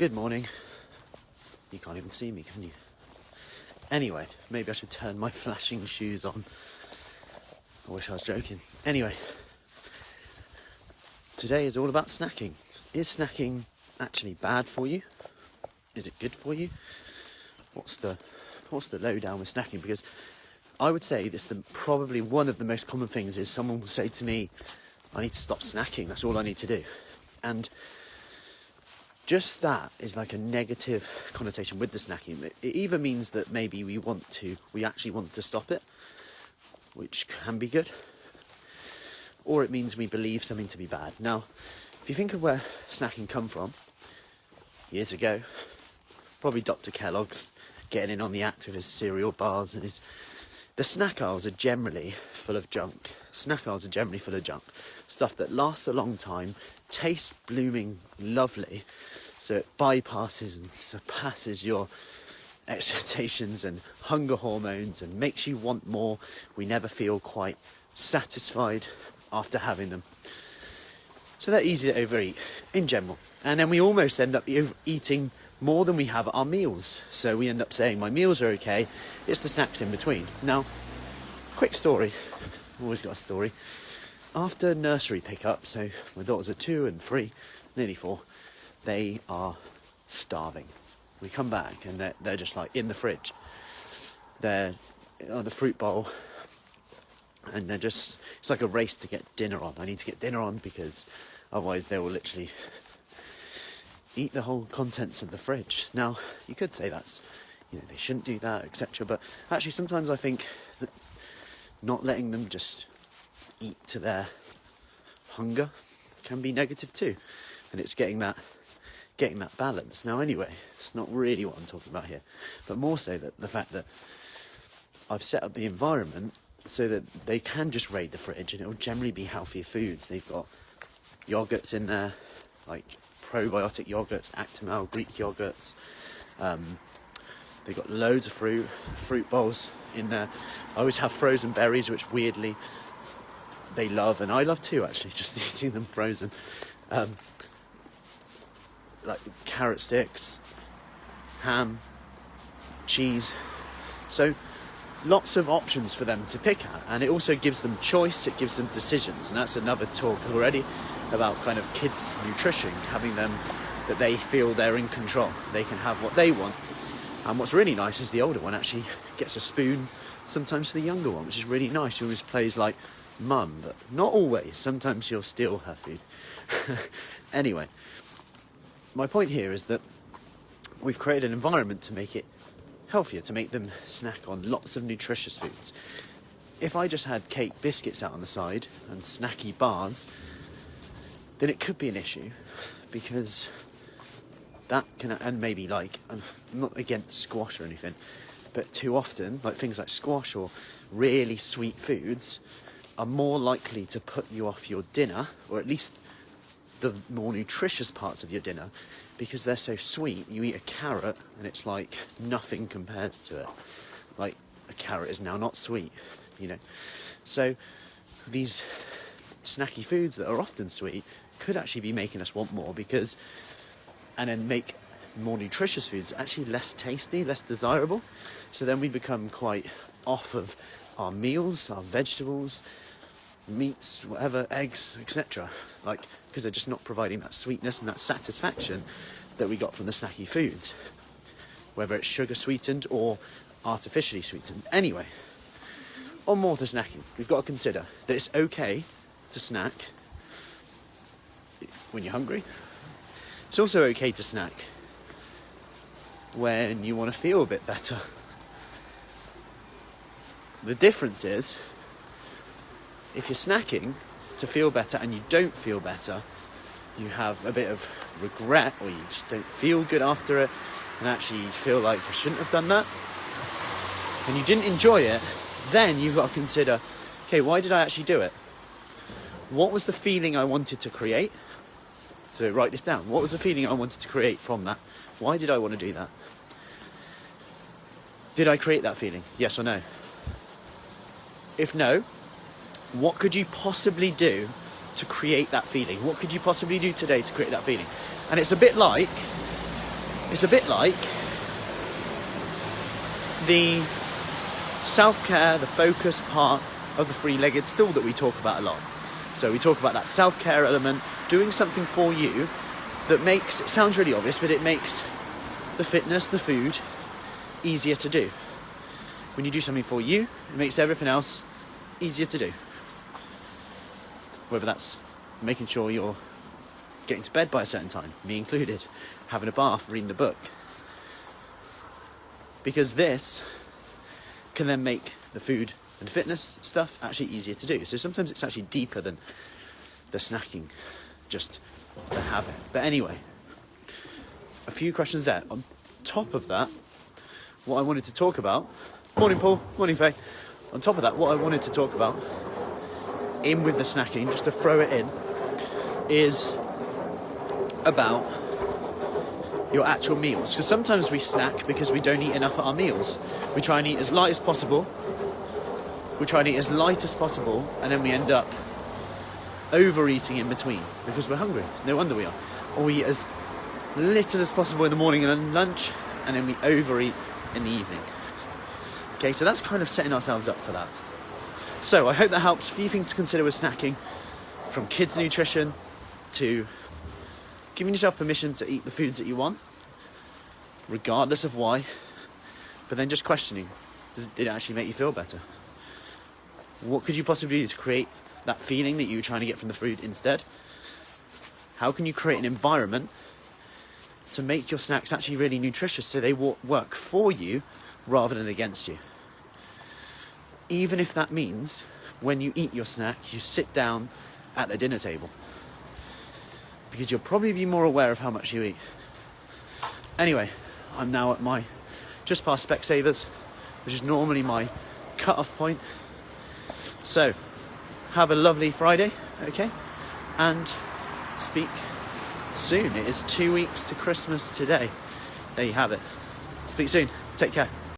Good morning. You can't even see me, can you? Anyway, maybe I should turn my flashing shoes on. I wish I was joking. Anyway, today is all about snacking. Is snacking actually bad for you? Is it good for you? What's the lowdown with snacking? Because I would say this, probably one of the most common things is someone will say to me, I need to stop snacking, that's all I need to do. And just that is like a negative connotation with the snacking. It either means that maybe we actually want to stop it, which can be good, or it means we believe something to be bad. Now, if you think of where snacking come from, years ago, probably Dr. Kellogg's getting in on the act with his cereal bars and the snack aisles are generally full of junk. Stuff that lasts a long time, tastes blooming lovely, so it bypasses and surpasses your expectations and hunger hormones and makes you want more. We never feel quite satisfied after having them. So they're easy to overeat in general. And then we almost end up eating more than we have at our meals. So we end up saying, my meals are okay, it's the snacks in between. Now, quick story, always got a story. After nursery pickup, so my daughters are 2 and 3, nearly 4, they are starving. We come back and they're just like in the fridge. They're on the fruit bowl and it's like a race to get dinner on. I need to get dinner on because otherwise they will literally eat the whole contents of the fridge. Now, you could say they shouldn't do that, etc. But actually sometimes I think that not letting them just eat to their hunger can be negative too. And it's getting that balance. Now anyway, it's not really what I'm talking about here, but more so that the fact that I've set up the environment so that they can just raid the fridge and it will generally be healthier foods. They've got yogurts in there, like probiotic yogurts, Actimel, Greek yogurts. They've got loads of fruit bowls in there. I always have frozen berries, which weirdly they love, and I love too, actually, just eating them frozen. Like carrot sticks, ham, cheese. So lots of options for them to pick at, and it also gives them choice, it gives them decisions, and that's another talk already about kind of kids' nutrition, having them that they feel they're in control, they can have what they want. And what's really nice is the older one actually gets a spoon sometimes to the younger one, which is really nice. She always plays like mum, but not always. Sometimes she'll steal her food. Anyway, my point here is that we've created an environment to make it healthier, to make them snack on lots of nutritious foods. If I just had cake biscuits out on the side and snacky bars, then it could be an issue, because that can, and maybe like, I'm not against squash or anything, but too often, like things like squash or really sweet foods are more likely to put you off your dinner, or at least the more nutritious parts of your dinner, because they're so sweet. You eat a carrot and it's like nothing compares to it. Like a carrot is now not sweet, So these snacky foods that are often sweet could actually be making us want more, and then make more nutritious foods actually less tasty, less desirable. So then we become quite off of our meals, our vegetables, meats, whatever, eggs, etc. Because they're just not providing that sweetness and that satisfaction that we got from the snacky foods, whether it's sugar sweetened or artificially sweetened. Anyway, on more to snacking, we've got to consider that it's okay to snack when you're hungry. It's also okay to snack when you want to feel a bit better. The difference is, if you're snacking to feel better and you don't feel better, you have a bit of regret, or you just don't feel good after it, and actually you feel like I shouldn't have done that, and you didn't enjoy it, then you've got to consider, okay, why did I actually do it? What was the feeling I wanted to create? So write this down. What was the feeling I wanted to create from that? Why did I want to do that? Did I create that feeling? Yes or no? If no, what could you possibly do to create that feeling? What could you possibly do today to create that feeling? And it's a bit like It's a bit like the self-care, the focus part of the three-legged stool that we talk about a lot. So we talk about that self-care element, doing something for you that makes, it sounds really obvious, but it makes the fitness, the food, easier to do. When you do something for you, it makes everything else easier to do. Whether that's making sure you're getting to bed by a certain time, me included, having a bath, reading a book. Because this can then make the food and fitness stuff actually easier to do. So sometimes it's actually deeper than the snacking, just to have it. But anyway, a few questions there. On top of that, what I wanted to talk about, morning Paul, morning Faye. On top of that, what I wanted to talk about, in with the snacking, just to throw it in, is about your actual meals. Because sometimes we snack because we don't eat enough at our meals. We try and eat as light as possible. And then we end up overeating in between because we're hungry. No wonder we are. Or we eat as little as possible in the morning and lunch, and then we overeat in the evening. Okay, so that's kind of setting ourselves up for that. So I hope that helps. A few things to consider with snacking, from kids' nutrition to giving yourself permission to eat the foods that you want, regardless of why, but then just questioning, did it actually make you feel better? What could you possibly do to create that feeling that you were trying to get from the food instead? How can you create an environment to make your snacks actually really nutritious so they work for you rather than against you? Even if that means when you eat your snack, you sit down at the dinner table, because you'll probably be more aware of how much you eat. Anyway, I'm now at my just past Specsavers, which is normally my cut-off point. So, have a lovely Friday, okay? And speak soon. It is 2 weeks to Christmas today. There you have it. Speak soon. Take care.